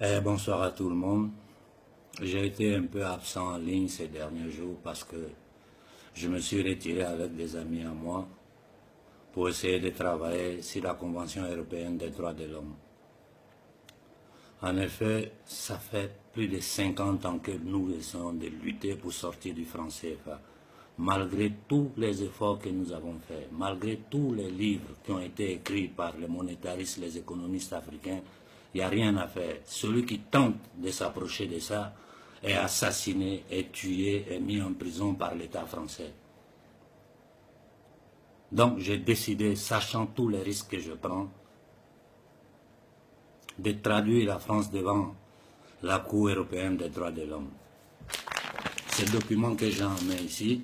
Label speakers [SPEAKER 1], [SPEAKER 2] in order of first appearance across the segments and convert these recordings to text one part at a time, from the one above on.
[SPEAKER 1] Bonsoir à tout le monde. J'ai été un peu absent en ligne ces derniers jours parce que je me suis retiré avec des amis à moi pour essayer de travailler sur la Convention européenne des droits de l'homme. En effet, ça fait plus de 50 ans que nous essayons de lutter pour sortir du franc CFA. Malgré tous les efforts que nous avons faits, malgré tous les livres qui ont été écrits par les monétaristes, les économistes africains, il n'y a rien à faire. Celui qui tente de s'approcher de ça est assassiné, est tué, est mis en prison par l'État français. Donc j'ai décidé, sachant tous les risques que je prends, de traduire la France devant la Cour européenne des droits de l'homme. Ce document que j'ai en main ici,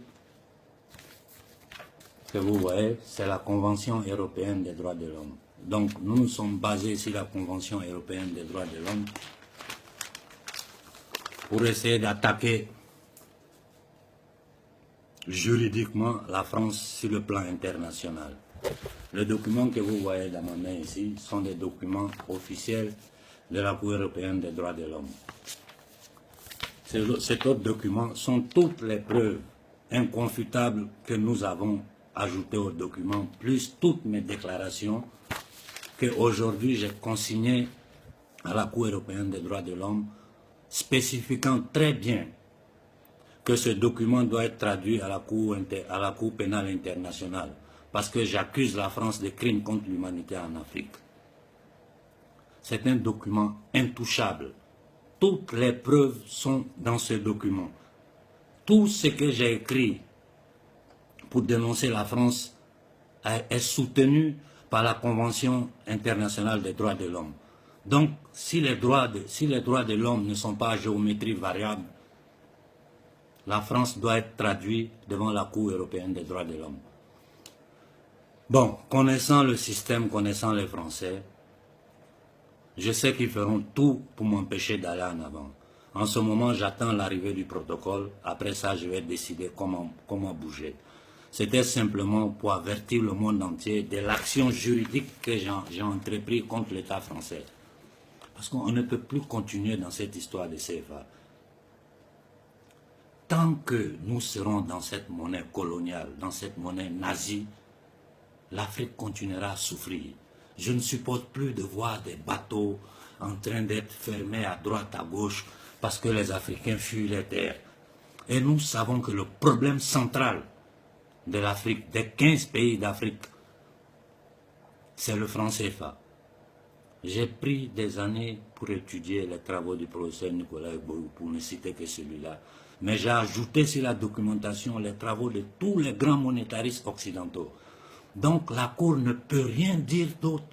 [SPEAKER 1] que vous voyez, c'est la Convention européenne des droits de l'homme. Donc nous nous sommes basés sur la Convention européenne des droits de l'homme pour essayer d'attaquer juridiquement la France sur le plan international. Les documents que vous voyez dans ma main ici sont des documents officiels de la Cour européenne des droits de l'homme. Cet autre document sont toutes les preuves inconfutables que nous avons ajoutées au document, plus toutes mes déclarations qu'aujourd'hui j'ai consignées à la Cour européenne des droits de l'homme, spécifiant très bien que ce document doit être traduit à la Cour pénale internationale, parce que j'accuse la France de crimes contre l'humanité en Afrique. C'est un document intouchable. Toutes les preuves sont dans ce document. Tout ce que j'ai écrit pour dénoncer la France est soutenu par la Convention internationale des droits de l'homme. Donc, si les droits de l'homme ne sont pas à géométrie variable, la France doit être traduite devant la Cour européenne des droits de l'homme. Bon, connaissant le système, connaissant les Français, je sais qu'ils feront tout pour m'empêcher d'aller en avant. En ce moment, j'attends l'arrivée du protocole. Après ça, je vais décider comment bouger. C'était simplement pour avertir le monde entier de l'action juridique que j'ai entreprise contre l'État français. Parce qu'on ne peut plus continuer dans cette histoire de CFA. Tant que nous serons dans cette monnaie coloniale, dans cette monnaie nazie, l'Afrique continuera à souffrir. Je ne supporte plus de voir des bateaux en train d'être fermés à droite, à gauche, parce que les Africains fuient les terres. Et nous savons que le problème central de l'Afrique, des 15 pays d'Afrique, c'est le franc CFA. J'ai pris des années pour étudier les travaux du professeur Nicolas Eboyou, pour ne citer que celui-là. Mais j'ai ajouté sur la documentation les travaux de tous les grands monétaristes occidentaux. Donc la Cour ne peut rien dire d'autre.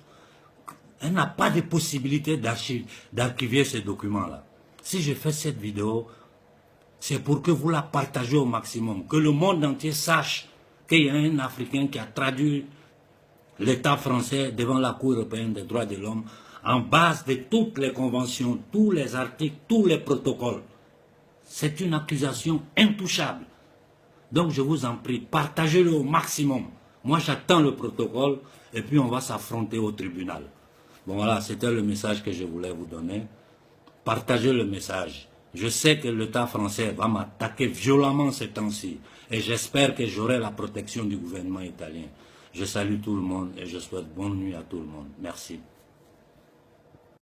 [SPEAKER 1] Elle n'a pas de possibilité d'archiver ces documents-là. Si je fais cette vidéo, c'est pour que vous la partagez au maximum, que le monde entier sache qu'il y a un Africain qui a traduit l'État français devant la Cour européenne des droits de l'homme en base de toutes les conventions, tous les articles, tous les protocoles. C'est une accusation intouchable. Donc je vous en prie, partagez-le au maximum. Moi j'attends le protocole et puis on va s'affronter au tribunal. Bon voilà, c'était le message que je voulais vous donner. Partagez le message. Je sais que l'État français va m'attaquer violemment ces temps-ci et j'espère que j'aurai la protection du gouvernement italien. Je salue tout le monde et je souhaite bonne nuit à tout le monde. Merci.